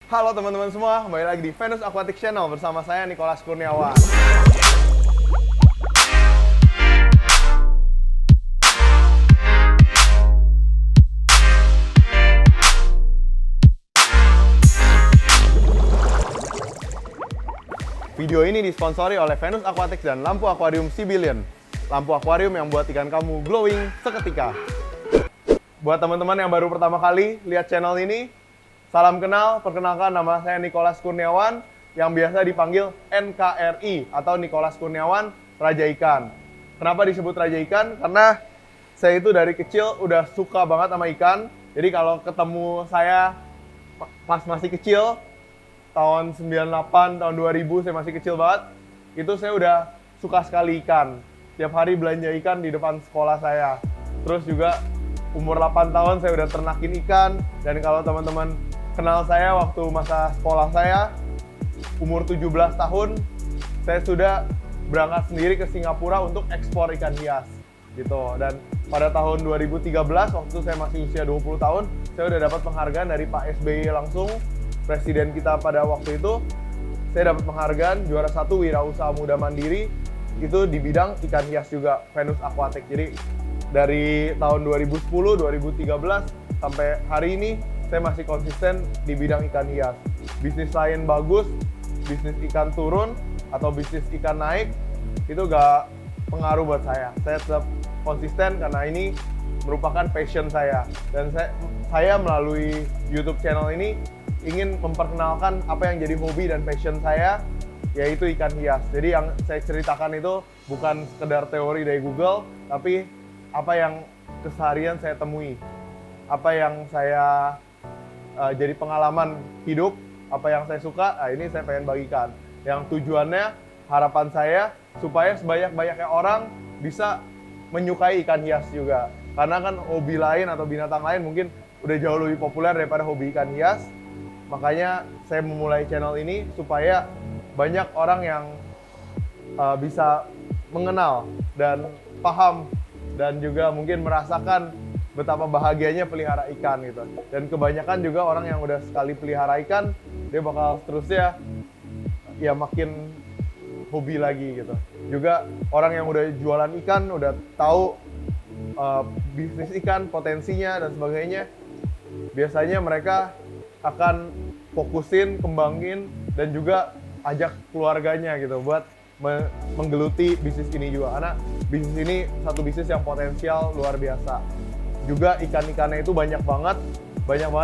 Halo teman-teman semua, kembali lagi di Venus Aquatic Channel bersama saya Nicholas Kurniawan. Video ini disponsori oleh Venus Aquatic dan lampu akuarium Sibilion. Lampu akuarium yang buat ikan kamu glowing seketika. Buat teman-teman yang baru pertama kali lihat channel ini, salam kenal, perkenalkan nama saya Nicholas Kurniawan yang biasa dipanggil NKRI atau Nicholas Kurniawan Raja Ikan. Kenapa disebut Raja Ikan? Karena saya itu dari kecil udah suka banget sama ikan. Jadi kalau ketemu saya pas masih kecil, tahun 98, tahun 2000 saya masih kecil banget, itu saya udah suka sekali ikan. Tiap hari belanja ikan di depan sekolah saya. Terus juga umur 8 tahun saya udah ternakin ikan. Dan kalau teman-teman kenal saya waktu masa sekolah saya, umur 17 tahun, saya sudah berangkat sendiri ke Singapura untuk ekspor ikan hias. Gitu. Dan pada tahun 2013, waktu itu saya masih usia 20 tahun, saya udah dapat penghargaan dari Pak SBY langsung, Presiden kita pada waktu itu. Saya dapat penghargaan juara 1 wirausaha muda mandiri, itu di bidang ikan hias juga, Venus Aquatic. Jadi dari tahun 2010, 2013 sampai hari ini saya masih konsisten di bidang ikan hias. Bisnis lain bagus, bisnis ikan turun atau bisnis ikan naik, itu gak pengaruh buat saya. Saya tetap konsisten karena ini merupakan passion saya. Dan saya melalui YouTube channel ini ingin memperkenalkan apa yang jadi hobi dan passion saya, yaitu ikan hias. Jadi yang saya ceritakan itu bukan sekedar teori dari Google, tapi apa yang keseharian saya temui, apa yang saya jadi pengalaman hidup, apa yang saya suka, ini saya pengen bagikan. Yang tujuannya, harapan saya supaya sebanyak-banyaknya orang bisa menyukai ikan hias juga. Karena kan hobi lain atau binatang lain mungkin udah jauh lebih populer daripada hobi ikan hias. Makanya saya memulai channel ini supaya banyak orang yang bisa mengenal dan paham dan juga mungkin merasakan betapa bahagianya pelihara ikan gitu. Dan kebanyakan juga orang yang udah sekali pelihara ikan, dia bakal seterusnya ya makin hobi lagi gitu. Juga orang yang udah jualan ikan, udah tahu bisnis ikan, potensinya dan sebagainya, biasanya mereka akan fokusin, kembangin, dan juga ajak keluarganya gitu buat menggeluti bisnis ini juga. Karena bisnis ini satu bisnis yang potensial luar biasa. Juga ikan-ikannya itu banyak banget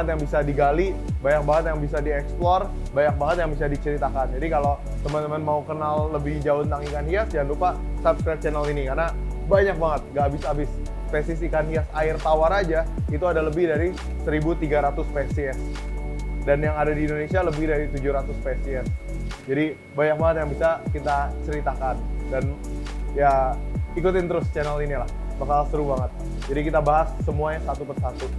yang bisa digali, banyak banget yang bisa dieksplor, banyak banget yang bisa diceritakan. Jadi kalau teman-teman mau kenal lebih jauh tentang ikan hias, jangan lupa subscribe channel ini karena banyak banget, gak habis-habis. Spesies ikan hias air tawar aja itu ada lebih dari 1.300 spesies. Dan yang ada di Indonesia lebih dari 700 spesies. Jadi banyak banget yang bisa kita ceritakan. Dan ya ikutin terus channel ini lah, bakal seru banget. Jadi kita bahas semuanya satu persatu.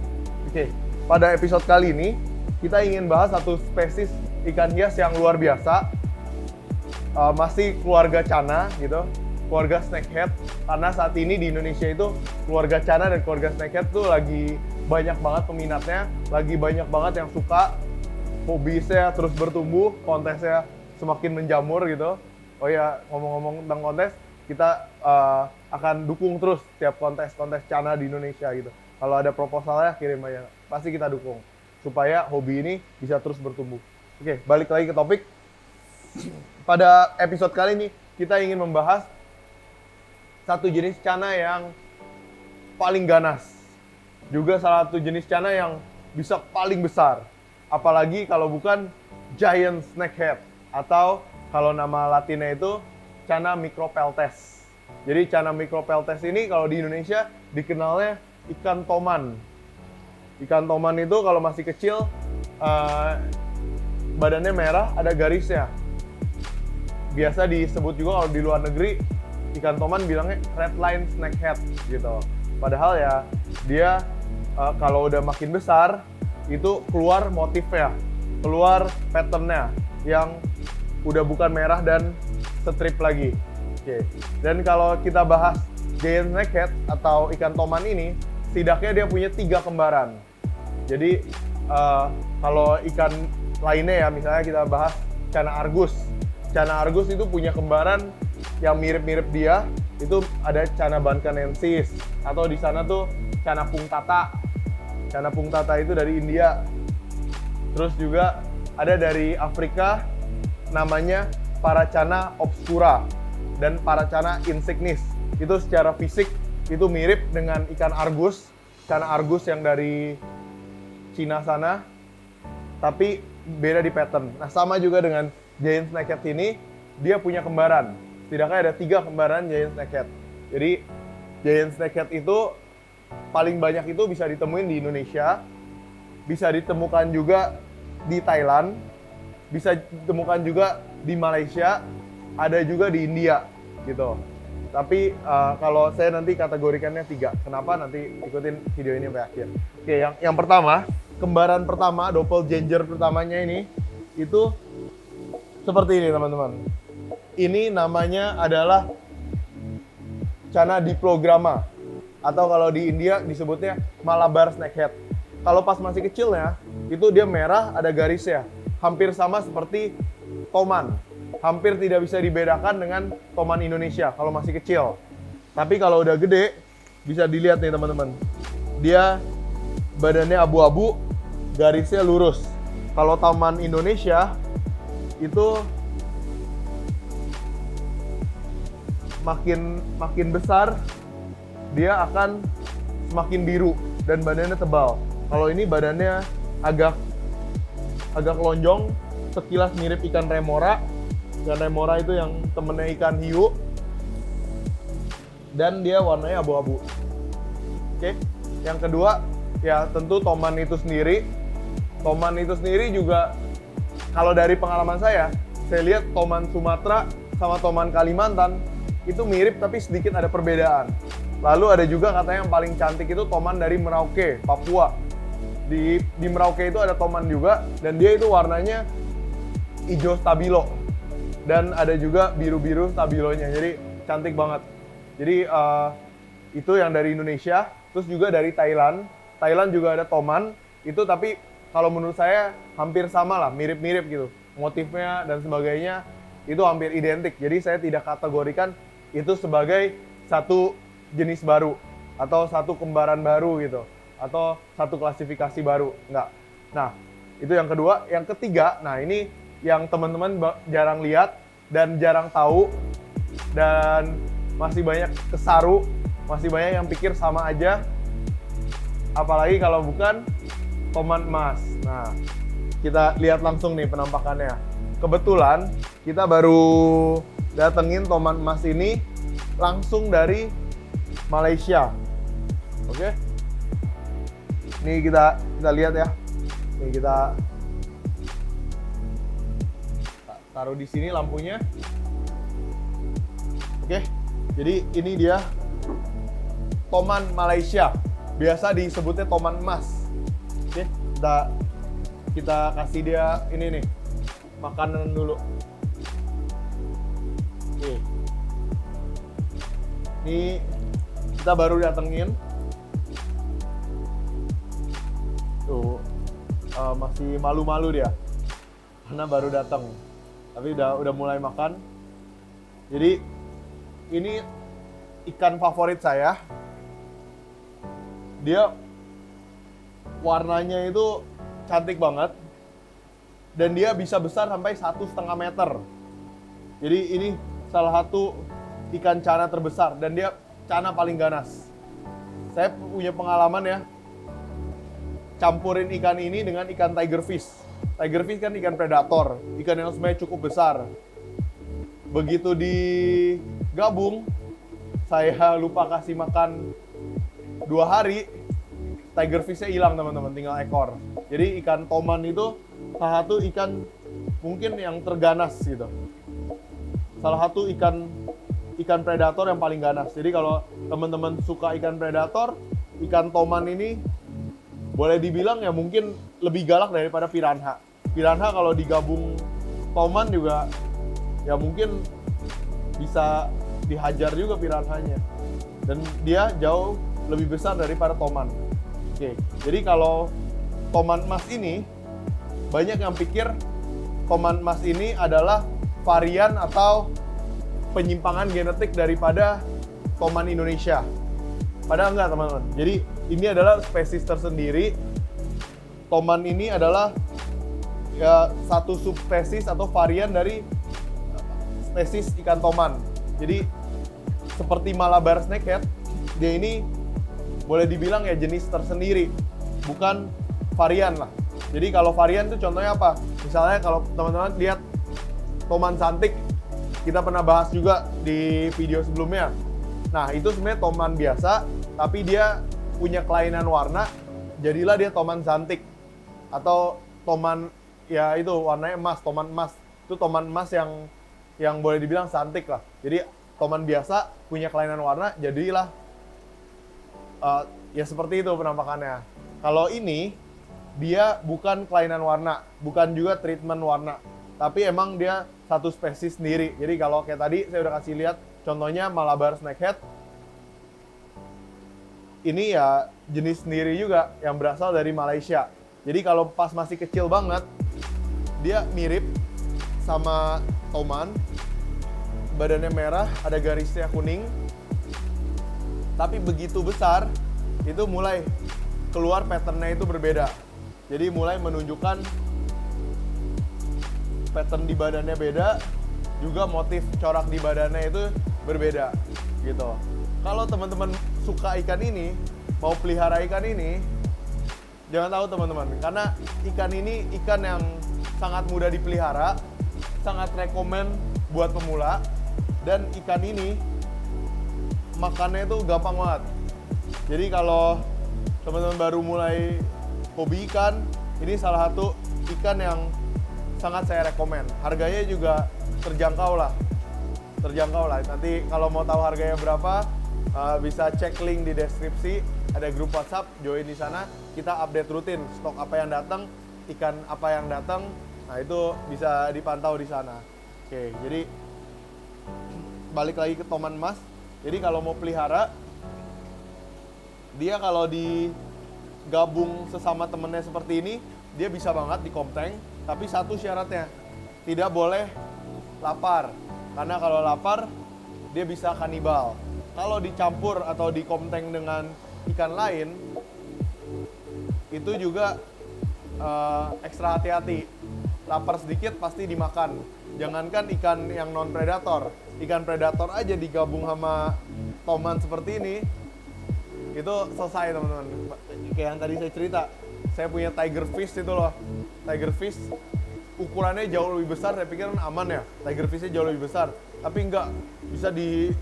Oke, pada episode kali ini kita ingin bahas satu spesies ikan hias yang luar biasa. Masih keluarga Channa gitu, keluarga snakehead. Karena saat ini di Indonesia itu keluarga Channa dan keluarga snakehead tuh lagi banyak banget peminatnya, lagi banyak banget yang suka. Hobi saya terus bertumbuh, kontesnya semakin menjamur gitu. Oh ya, ngomong-ngomong tentang kontes, kita akan dukung terus tiap kontes Channa di Indonesia gitu. Kalau ada proposalnya kirim aja, pasti kita dukung supaya hobi ini bisa terus bertumbuh. Oke, balik lagi ke topik. Pada episode kali ini kita ingin membahas satu jenis Channa yang paling ganas, juga salah satu jenis Channa yang bisa paling besar. Apalagi kalau bukan giant snakehead atau kalau nama latinnya itu Channa micropeltes. Jadi Channa micropeltes ini kalau di Indonesia dikenalnya ikan toman. Ikan toman itu kalau masih kecil badannya merah, ada garisnya. Biasa disebut juga kalau di luar negeri ikan toman bilangnya red line snakehead gitu. Padahal ya dia kalau udah makin besar itu keluar motifnya, keluar patternnya yang udah bukan merah dan strip lagi. Oke. Dan kalau kita bahas giant snakehead atau ikan toman ini, setidaknya dia punya 3 kembaran. Jadi kalau ikan lainnya ya, misalnya kita bahas Channa Argus. Channa Argus itu punya kembaran yang mirip-mirip dia, itu ada Channa bancanensis, atau di sana tuh Channa punctata. Channa punctata itu dari India. Terus juga ada dari Afrika, namanya Parachanna obscura dan Parachanna insignis. Itu secara fisik itu mirip dengan ikan argus, Channa argus yang dari Cina sana, tapi beda di pattern. Nah, sama juga dengan giant snakehead ini, dia punya kembaran. Setidaknya ada 3 kembaran giant snakehead. Jadi giant snakehead itu paling banyak itu bisa ditemuin di Indonesia, bisa ditemukan juga di Thailand, bisa ditemukan juga di Malaysia, ada juga di India gitu. Tapi kalau saya nanti kategorikannya 3. Kenapa? Nanti ikutin video ini sampai akhir. Oke, yang pertama, kembaran pertama, doppelganger pertamanya ini, itu seperti ini teman-teman. Ini namanya adalah Channa diplogramma, atau kalau di India disebutnya Malabar snakehead. Kalau pas masih kecilnya, itu dia merah, ada garisnya. Hampir sama seperti toman. Hampir tidak bisa dibedakan dengan toman Indonesia kalau masih kecil. Tapi kalau udah gede, bisa dilihat nih teman-teman. Dia badannya abu-abu, garisnya lurus. Kalau toman Indonesia, itu makin besar, dia akan semakin biru dan badannya tebal. Kalau ini badannya agak lonjong, sekilas mirip ikan remora. Ikan remora itu yang temennya ikan hiu, dan dia warnanya abu-abu. Oke, yang kedua ya tentu toman itu sendiri. Toman itu sendiri juga, kalau dari pengalaman saya lihat toman Sumatera sama toman Kalimantan itu mirip tapi sedikit ada perbedaan. Lalu ada juga katanya yang paling cantik itu toman dari Merauke, Papua. Di Merauke itu ada toman juga, dan dia itu warnanya hijau stabilo. Dan ada juga biru-biru stabilonya, jadi cantik banget. Jadi itu yang dari Indonesia. Terus juga dari Thailand. Thailand juga ada toman, itu tapi kalau menurut saya hampir sama lah, mirip-mirip gitu. Motifnya dan sebagainya itu hampir identik. Jadi saya tidak kategorikan itu sebagai satu jenis baru, atau satu kembaran baru gitu, atau satu klasifikasi baru, enggak. Nah, itu yang kedua. Yang ketiga, nah ini yang teman-teman jarang lihat dan jarang tahu, dan masih banyak kesaru, masih banyak yang pikir sama aja, apalagi kalau bukan toman emas. Nah, kita lihat langsung nih penampakannya. Kebetulan kita baru datengin toman emas ini langsung dari Malaysia. Oke, ini kita lihat ya. Nih kita taruh di sini lampunya. Oke, jadi ini dia toman Malaysia. Biasa disebutnya toman emas. Oke, kita kasih dia ini nih, makanan dulu. Oke, ini kita baru datengin. Tuh, masih malu-malu dia karena baru datang. Tapi udah mulai makan. Jadi ini ikan favorit saya. Dia warnanya itu cantik banget, dan dia bisa besar sampai 1,5 meter. Jadi ini salah satu ikan Channa terbesar, dan dia Channa paling ganas. Saya punya pengalaman ya, campurin ikan ini dengan ikan tigerfish. Tigerfish kan ikan predator, ikan yang sebenarnya cukup besar. Begitu digabung, saya lupa kasih makan 2 hari, tigerfish-nya hilang teman-teman, tinggal ekor. Jadi ikan toman itu salah satu ikan mungkin yang terganas gitu. Salah satu ikan predator yang paling ganas. Jadi kalau teman-teman suka ikan predator, ikan toman ini boleh dibilang ya mungkin lebih galak daripada piranha. Piranha kalau digabung toman juga ya mungkin bisa dihajar juga piranhanya. Dan dia jauh lebih besar daripada toman. Oke, jadi kalau toman emas ini banyak yang pikir toman emas ini adalah varian atau penyimpangan genetik daripada toman Indonesia. Padahal enggak, teman-teman. Jadi ini adalah spesies tersendiri. Toman ini adalah ya satu subspesies atau varian dari spesies ikan toman. Jadi seperti Malabar snakehead, dia ini boleh dibilang ya jenis tersendiri, bukan varian lah. Jadi kalau varian itu contohnya apa? Misalnya kalau teman-teman lihat toman santik, kita pernah bahas juga di video sebelumnya. Nah itu sebenarnya toman biasa, tapi dia punya kelainan warna, jadilah dia toman santik. Atau toman, ya itu warnanya emas, toman emas. Itu toman emas yang boleh dibilang santik lah. Jadi toman biasa punya kelainan warna, jadilah ya seperti itu penampakannya. Kalau ini dia bukan kelainan warna, bukan juga treatment warna, tapi emang dia satu spesies sendiri. Jadi kalau kayak tadi saya udah kasih lihat contohnya Malabar snakehead, ini ya jenis sendiri juga yang berasal dari Malaysia. Jadi kalau pas masih kecil banget, dia mirip sama toman, badannya merah, ada garisnya kuning. Tapi begitu besar, itu mulai keluar patternnya itu berbeda. Jadi mulai menunjukkan pattern di badannya beda, juga motif corak di badannya itu berbeda gitu. Kalau teman-teman suka ikan ini, mau pelihara ikan ini, jangan tahu teman-teman, karena ikan ini ikan yang sangat mudah dipelihara, sangat rekomen buat pemula, dan ikan ini makannya itu gampang banget. Jadi kalau teman-teman baru mulai hobi ikan, ini salah satu ikan yang sangat saya rekomen. Harganya juga terjangkau lah. Nanti kalau mau tahu harganya berapa, bisa cek link di deskripsi. Ada grup WhatsApp, join di sana. Kita update rutin stok apa yang datang, ikan apa yang datang. Nah itu bisa dipantau di sana. Oke, jadi balik lagi ke toman emas. Jadi kalau mau pelihara, dia kalau digabung sesama temennya seperti ini, dia bisa banget di komteng. Tapi satu syaratnya, tidak boleh lapar. Karena kalau lapar, dia bisa kanibal. Kalau dicampur atau di komteng dengan ikan lain, itu juga ekstra hati-hati. Lapar sedikit pasti dimakan. Jangankan ikan yang non predator, ikan predator aja digabung sama toman seperti ini, itu selesai teman-teman. Kayak yang tadi saya cerita, saya punya tiger fish itu loh. Tiger fish ukurannya jauh lebih besar, saya pikir aman ya, tiger fishnya jauh lebih besar, tapi enggak, bisa dimakan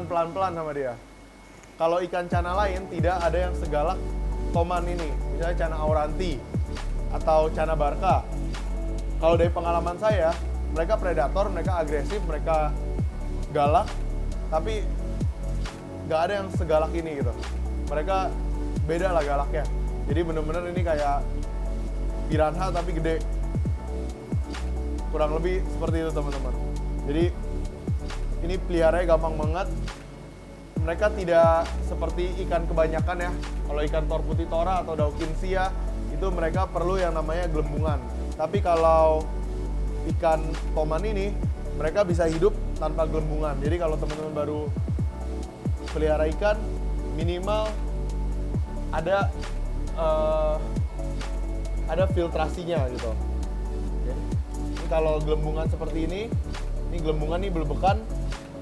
pelan-pelan sama dia. Kalau ikan cana lain tidak ada yang segalak toman ini, misalnya cana auranti atau cana barca. Kalau dari pengalaman saya, mereka predator, mereka agresif, mereka galak, tapi nggak ada yang segalak ini gitu. Mereka beda lah galaknya. Jadi bener-bener ini kayak piranha tapi gede. Kurang lebih seperti itu teman-teman. Jadi ini peliharanya gampang banget. Mereka tidak seperti ikan kebanyakan ya. Kalau ikan torputih tora atau daukinsia, itu mereka perlu yang namanya gelembungan. Tapi kalau ikan toman ini, mereka bisa hidup tanpa gelembungan. Jadi kalau teman-teman baru pelihara ikan, minimal ada filtrasinya gitu. Oke. Ini kalau gelembungan seperti ini gelembungan nih belebekan,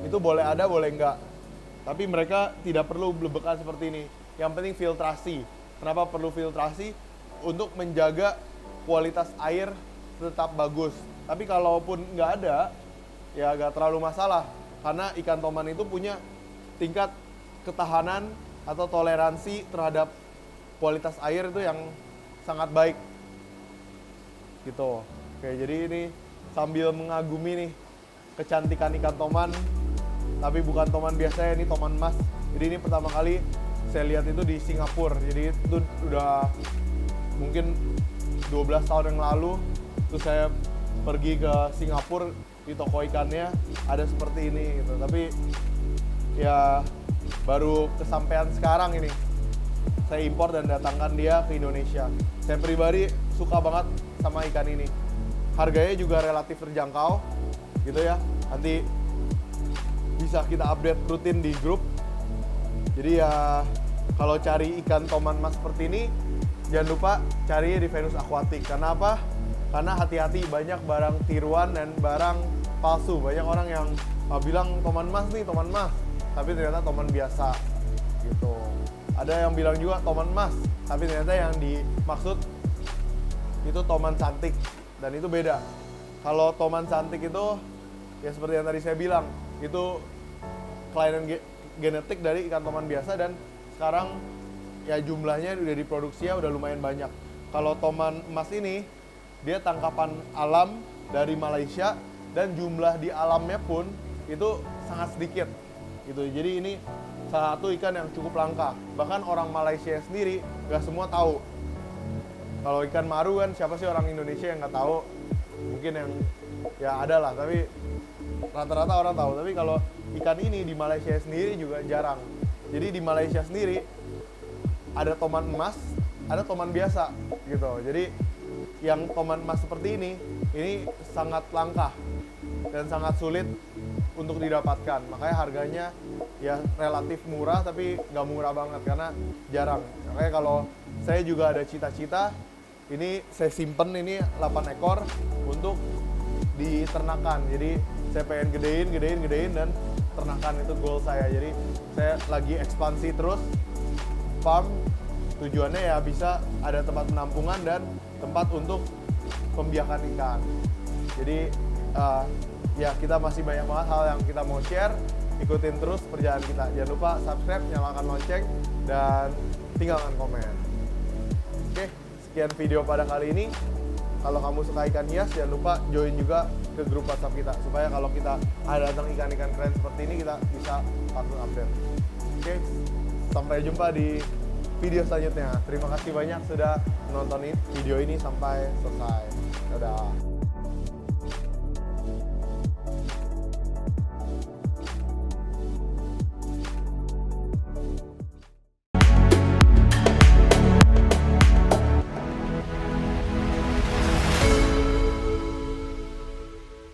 itu boleh ada, boleh enggak. Tapi mereka tidak perlu belebekan seperti ini. Yang penting filtrasi. Kenapa perlu filtrasi? Untuk menjaga kualitas air tetap bagus. Tapi kalaupun nggak ada, ya nggak terlalu masalah. Karena ikan toman itu punya tingkat ketahanan atau toleransi terhadap kualitas air itu yang sangat baik. Gitu. Oke, jadi ini sambil mengagumi nih kecantikan ikan toman, tapi bukan toman biasa ya, ini toman emas. Jadi ini pertama kali saya lihat itu di Singapura. Jadi itu udah mungkin 12 tahun yang lalu, terus saya pergi ke Singapura, di toko ikannya ada seperti ini gitu. Tapi ya baru kesampaian sekarang ini. saya impor dan datangkan dia ke Indonesia. Saya pribadi suka banget sama ikan ini. Harganya juga relatif terjangkau gitu ya. Nanti bisa kita update rutin di grup. Jadi ya kalau cari ikan toman mas seperti ini, jangan lupa cari di Venus Aquatic. Karena apa? Karena hati-hati, banyak barang tiruan dan barang palsu. Banyak orang yang bilang toman mas nih, toman mas, tapi ternyata toman biasa gitu. Ada yang bilang juga toman mas, tapi ternyata yang dimaksud itu toman cantik, dan itu beda. Kalau toman cantik itu ya seperti yang tadi saya bilang, itu kelainan genetik dari ikan toman biasa, dan sekarang ya jumlahnya udah diproduksi ya udah lumayan banyak. Kalau toman emas ini dia tangkapan alam dari Malaysia, dan jumlah di alamnya pun itu sangat sedikit gitu. Jadi ini salah satu ikan yang cukup langka. Bahkan orang Malaysia sendiri nggak semua tahu. Kalau ikan maru kan siapa sih orang Indonesia yang nggak tahu? Mungkin yang ya ada lah, tapi rata-rata orang tahu. Tapi kalau ikan ini di Malaysia sendiri juga jarang. Jadi di Malaysia sendiri ada toman emas, ada toman biasa gitu. Jadi yang toman emas seperti ini sangat langka dan sangat sulit untuk didapatkan. Makanya harganya ya relatif murah, tapi nggak murah banget karena jarang. Makanya kalau saya juga ada cita-cita, ini saya simpen ini 8 ekor untuk diternakan. Jadi saya pengen gedein dan ternakan, itu goal saya. Jadi saya lagi ekspansi terus farm. Tujuannya ya bisa ada tempat penampungan dan tempat untuk pembiakan ikan. Jadi ya kita masih banyak banget hal yang kita mau share. Ikutin terus perjalanan kita. Jangan lupa subscribe, nyalakan lonceng, dan tinggalkan komen. Oke, sekian video pada kali ini. Kalau kamu suka ikan hias, jangan lupa join juga ke grup WhatsApp kita, supaya kalau kita ada datang ikan-ikan keren seperti ini, kita bisa langsung update. Oke, sampai jumpa di video selanjutnya. Terima kasih banyak sudah menonton video ini sampai selesai. Dadah.